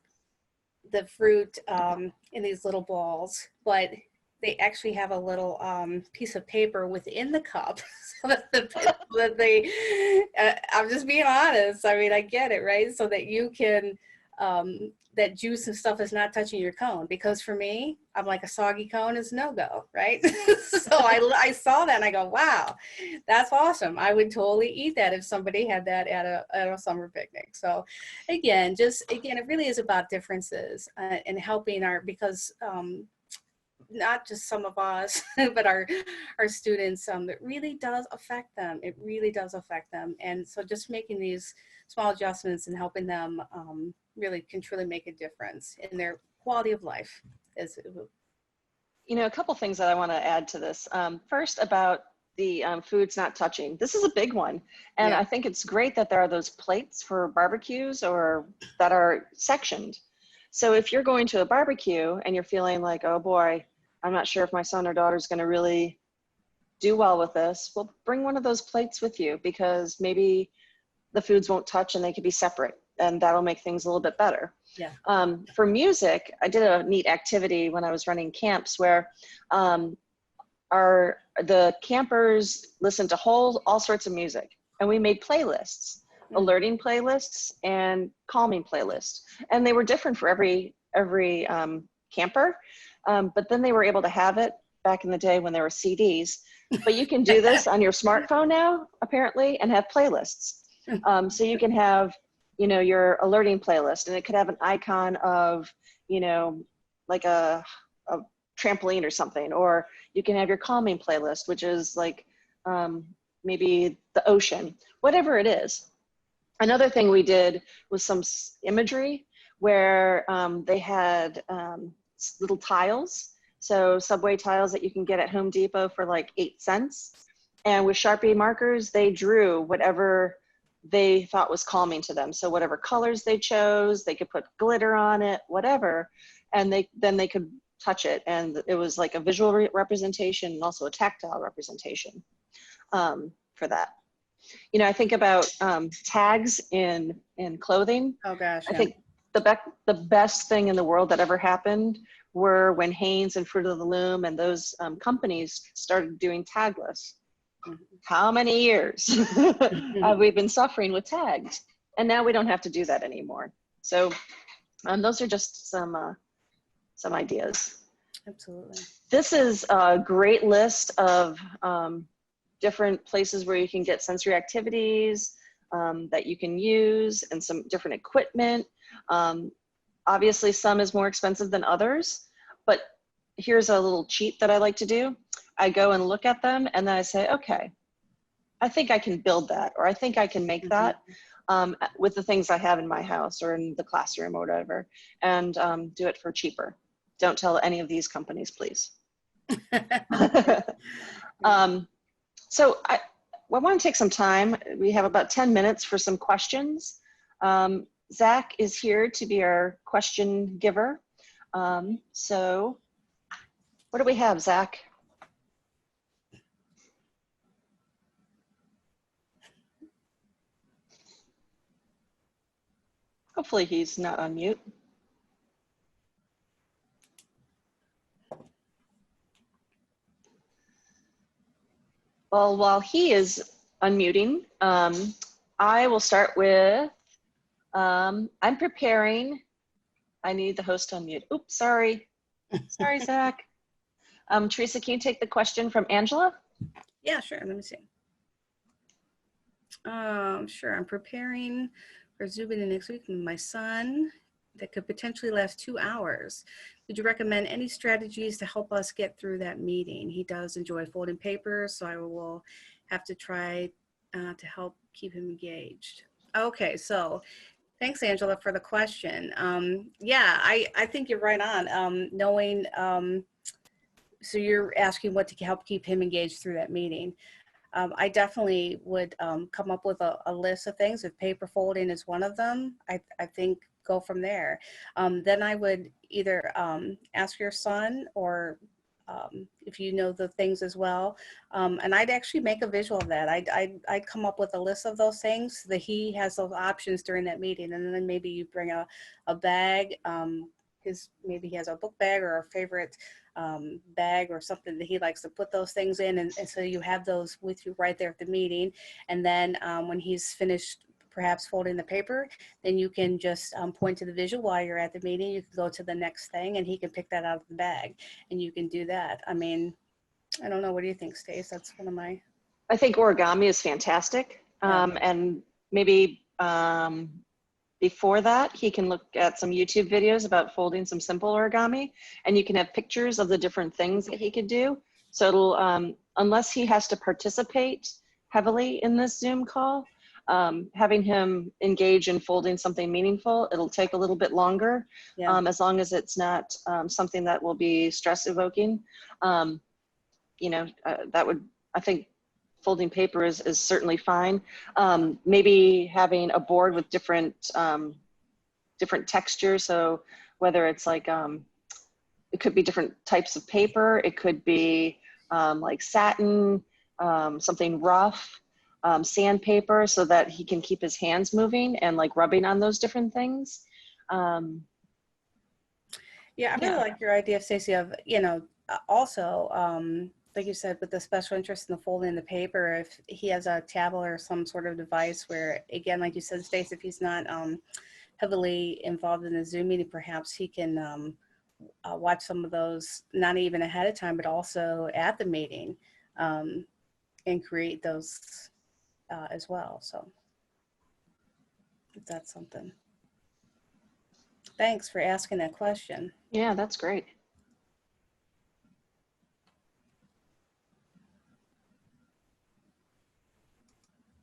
the fruit in these little balls, but they actually have a little piece of paper within the cup so that they, I'm just being honest. I mean, I get it, right? So that you can, that juice and stuff is not touching your cone. Because for me, I'm like, a soggy cone is no-go, right? So I saw that and I go, wow, that's awesome. I would totally eat that if somebody had that at a summer picnic. So again, it really is about differences and helping because not just some of us, but our students, it really does affect them. It really does affect them. And so just making these small adjustments and helping them really can truly make a difference in their quality of life. You know, a couple things that I want to add to this. First, about the foods not touching. This is a big one. And I think it's great that there are those plates for barbecues or that are sectioned. So if you're going to a barbecue and you're feeling like, oh boy, I'm not sure if my son or daughter is going to really do well with this, well, bring one of those plates with you, because maybe the foods won't touch and they could be separate, and that'll make things a little bit better. Yeah. For music, I did a neat activity when I was running camps where the campers listened to all sorts of music, and we made playlists, alerting playlists and calming playlists, and they were different for every camper. But then they were able to have it back in the day when there were CDs. But you can do this on your smartphone now, apparently, and have playlists. So you can have, you know, your alerting playlist, and it could have an icon of, you know, like a trampoline or something. Or you can have your calming playlist, which is like maybe the ocean, whatever it is. Another thing we did was some imagery where they had little tiles. So subway tiles that you can get at Home Depot for like 8 cents. And with Sharpie markers, they drew whatever they thought was calming to them. So whatever colors they chose, they could put glitter on it, whatever. And then they could touch it. And it was like a visual representation and also a tactile representation for that. You know, I think about tags in clothing. Oh gosh. I think the best thing in the world that ever happened were when Hanes and Fruit of the Loom and those companies started doing tagless. How many years have we been suffering with tags? And now we don't have to do that anymore. So those are just some ideas. Absolutely. This is a great list of different places where you can get sensory activities that you can use, and some different equipment. Obviously, some is more expensive than others, but here's a little cheat that I like to do. I go and look at them, and then I say, okay, I think I can build that, or I think I can make that. with the things I have in my house or in the classroom or whatever, and do it for cheaper. Don't tell any of these companies, please. So I want to take some time. We have about 10 minutes for some questions. Zach is here to be our question giver. So what do we have, Zach? Hopefully he's not on mute. Well, while he is unmuting, I will start with, I'm preparing. I need the host to unmute. Oops, sorry. Sorry, Zach. Teresa, can you take the question from Angela? Yeah, sure. Let me see. Sure. I'm preparing for Zoom meeting next week with my son that could potentially last 2 hours. Would you recommend any strategies to help us get through that meeting? He does enjoy folding papers, so I will have to try to help keep him engaged. Okay, so thanks, Angela, for the question. Yeah, I think you're right on. Knowing, so you're asking what to help keep him engaged through that meeting. I definitely would come up with a list of things. If paper folding is one of them, I think go from there. Then I would either ask your son, or if you know the things as well, and I'd actually make a visual of that. I'd come up with a list of those things so that he has those options during that meeting, and then maybe you bring a bag. Maybe he has a book bag or a favorite bag or something that he likes to put those things in, and so you have those with you right there at the meeting. And then when he's finished perhaps folding the paper, then you can just point to the visual while you're at the meeting. You can go to the next thing and he can pick that out of the bag, and you can do that. I mean, I don't know, what do you think, Stace? That's one of my... I think origami is fantastic. And maybe before that, he can look at some YouTube videos about folding some simple origami, and you can have pictures of the different things that he could do. So it'll, unless he has to participate heavily in this Zoom call, having him engage in folding something meaningful, it'll take a little bit longer, as long as it's not something that will be stress evoking. You know, that would, I think, folding paper is certainly fine. Maybe having a board with different textures. So whether it's like, it could be different types of paper. It could be like satin, something rough, sandpaper, so that he can keep his hands moving and like rubbing on those different things. Yeah, I really like your idea, Stacey, of, you know, also, like you said, with the special interest in the folding the paper, if he has a tablet or some sort of device where, again, like you said, Stace, if he's not heavily involved in the Zoom meeting, perhaps he can watch some of those, not even ahead of time, but also at the meeting, and create those as well. So if that's something. Thanks for asking that question. Yeah, that's great.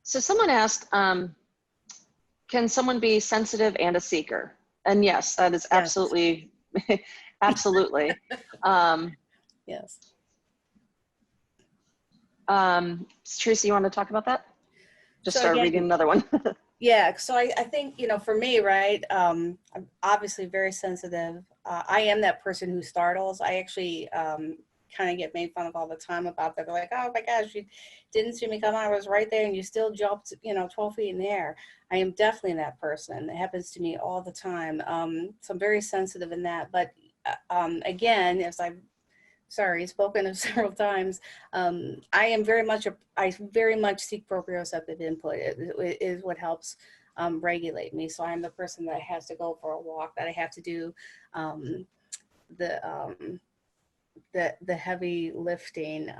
So someone asked, can someone be sensitive and a seeker? And yes, that is absolutely, absolutely. Yes. Teresa, you want to talk about that? Just So start again, reading another one. yeah, so I think, you know, for me, right, I'm obviously very sensitive. I am that person who startles. I actually kind of get made fun of all the time about that. They're like, oh my gosh, you didn't see me come on. I was right there and you still jumped, you know, 12 feet in the air. I am definitely that person. It happens to me all the time. So I'm very sensitive in that. But again, as I've spoken of several times, I very much seek proprioceptive input. It is what helps regulate me. So I'm the person that has to go for a walk, that I have to do the heavy lifting,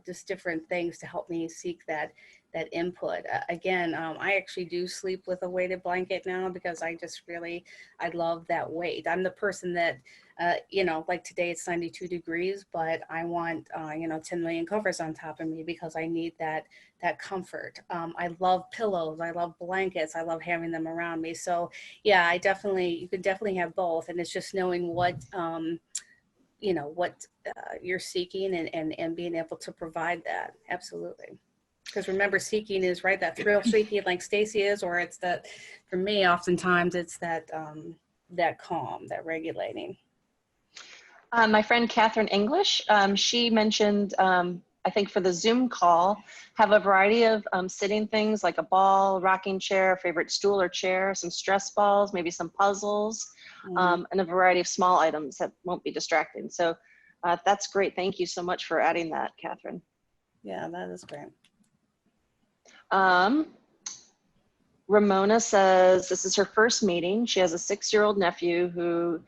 just different things to help me seek that that input. Again, I actually do sleep with a weighted blanket now because I just really, I love that weight. I'm the person that, you know, like today it's 92 degrees, but I want, you know, 10 million covers on top of me because I need that comfort. I love pillows. I love blankets. I love having them around me. So yeah, you could definitely have both. And it's just knowing what, you know, what you're seeking and being able to provide that. Absolutely. Because remember, seeking is right, that thrill seeking like Stacy is, or it's that, for me, oftentimes it's that, that calm, that regulating. My friend Catherine English, she mentioned, I think for the Zoom call, have a variety of sitting things like a ball, rocking chair, favorite stool or chair, some stress balls, maybe some puzzles, and a variety of small items that won't be distracting. So that's great. Thank you so much for adding that, Catherine. Yeah, that is great. Ramona says this is her first meeting. She has a 6-year-old nephew who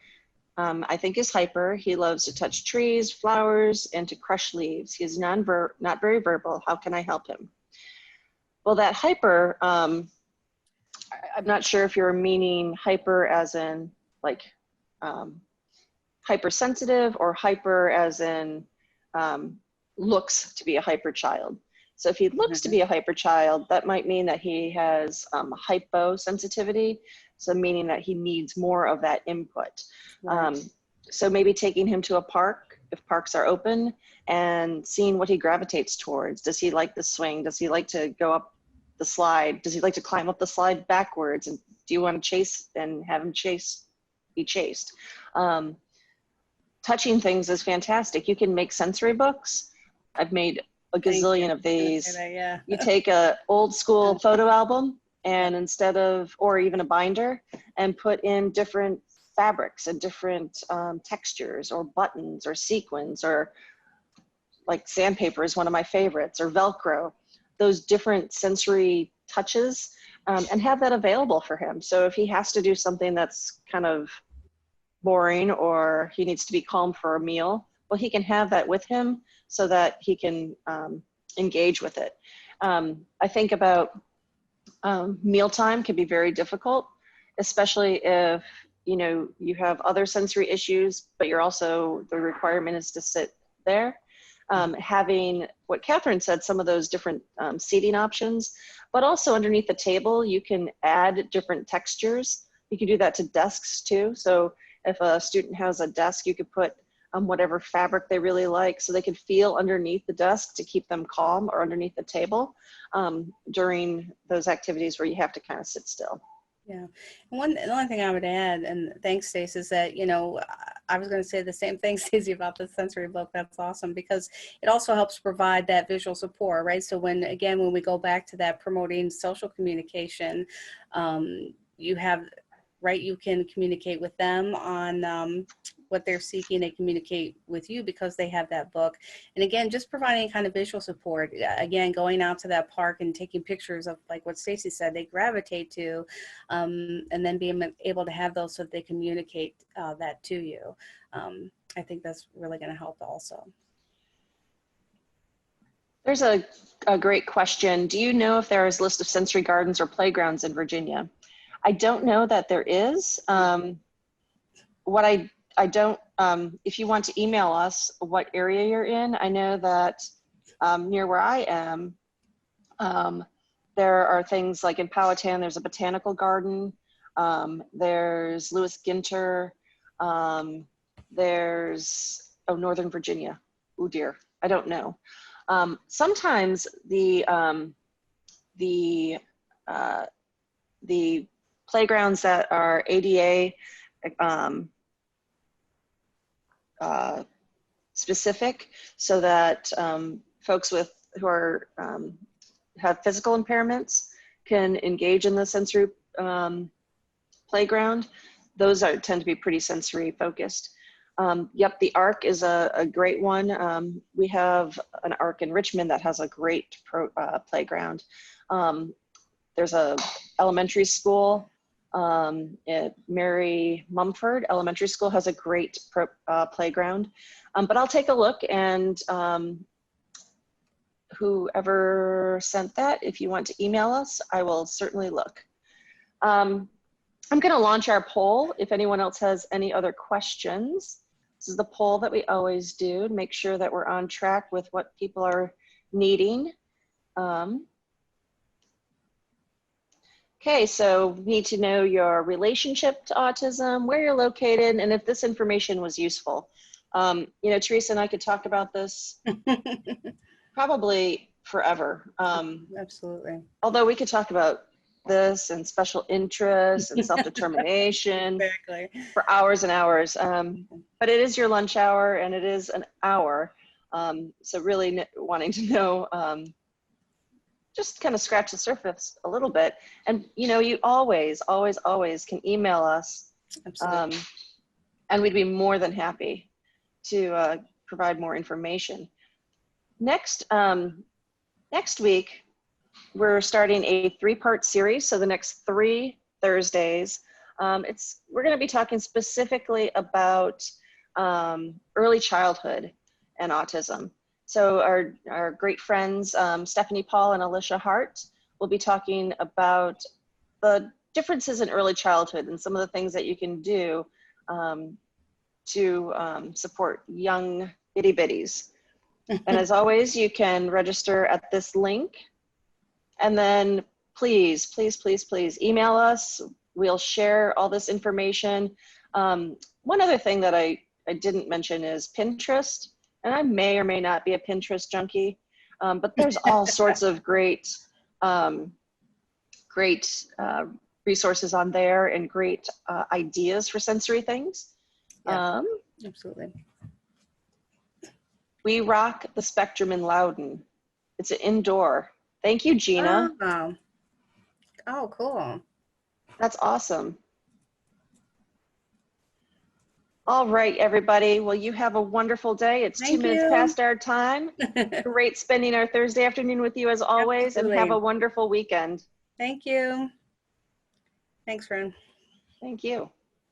I think is hyper. He loves to touch trees, flowers, and to crush leaves. He is not very verbal. How can I help him? Well, that hyper, I'm not sure if you're meaning hyper as in like hypersensitive or hyper as in looks to be a hyper child. So if he looks to be a hyper child, that might mean that he has hyposensitivity. So meaning that he needs more of that input. Right. So maybe taking him to a park, if parks are open, and seeing what he gravitates towards. Does he like the swing? Does he like to go up the slide? Does he like to climb up the slide backwards? And do you want to chase and have him be chased? Touching things is fantastic. You can make sensory books. I've made a gazillion of these. Yeah. You take a old school photo album and instead of, or even a binder, and put in different fabrics and different textures or buttons or sequins, or like sandpaper is one of my favorites, or Velcro, those different sensory touches, and have that available for him. So if he has to do something that's kind of boring or he needs to be calm for a meal, well, he can have that with him so that he can engage with it. I think about mealtime can be very difficult, especially if you have other sensory issues, but you're also, the requirement is to sit there. Having what Catherine said, some of those different seating options, but also underneath the table, you can add different textures. You can do that to desks too. So if a student has a desk, you could put whatever fabric they really like so they can feel underneath the desk to keep them calm, or underneath the table during those activities where you have to kind of sit still. Yeah. The only thing I would add, and thanks, Stace, is that, I was going to say the same thing, Stacey, about the sensory book. That's awesome because it also helps provide that visual support, right? So when we go back to that promoting social communication, you have, right, you can communicate with them on what they're seeking. They communicate with you because they have that book. And again, just providing kind of visual support. Again, going out to that park and taking pictures of, like what Stacy said, they gravitate to, and then being able to have those so that they communicate that to you. I think that's really going to help also. There's a great question. Do you know if there is a list of sensory gardens or playgrounds in Virginia? I don't know that there is. What I don't, if you want to email us what area you're in, I know that near where I am, there are things like in Powhatan, there's a botanical garden. There's Lewis Ginter. There's, Northern Virginia. Oh dear, I don't know. Sometimes the playgrounds that are ADA specific, so that folks who are have physical impairments can engage in the sensory playground. Those tend to be pretty sensory focused. Yep, the ARC is a great one. We have an ARC in Richmond that has a great playground. There's a elementary school at Mary Mumford Elementary School has a great playground. But I'll take a look, and whoever sent that, if you want to email us, I will certainly look. I'm going to launch our poll if anyone else has any other questions. This is the poll that we always do to make sure that we're on track with what people are needing. Okay, so we need to know your relationship to autism, where you're located, and if this information was useful. You know, Teresa and I could talk about this probably forever. Absolutely. Although we could talk about this and special interests and self-determination Exactly. for hours and hours. But it is your lunch hour and it is an hour. So really wanting to know, just kind of scratch the surface a little bit. And you know, you always can email us. Absolutely. And we'd be more than happy to provide more information. Next week, we're starting a 3-part series. So the next 3 Thursdays, we're going to be talking specifically about early childhood and autism. So our great friends, Stephanie Paul and Alicia Hart, will be talking about the differences in early childhood and some of the things that you can do to support young itty bitties. And as always, you can register at this link. And then please email us. We'll share all this information. One other thing that I didn't mention is Pinterest. And I may or may not be a Pinterest junkie, but there's all sorts of great resources on there and great ideas for sensory things. Yeah, absolutely. We rock the Spectrum in Loudon. It's an indoor. Thank you, Gina. Oh, cool. That's awesome. All right, everybody. Well, you have a wonderful day. It's 2 minutes past our time. Great spending our Thursday afternoon with you as always. Absolutely. And have a wonderful weekend. Thank you. Thanks, Fran. Thank you.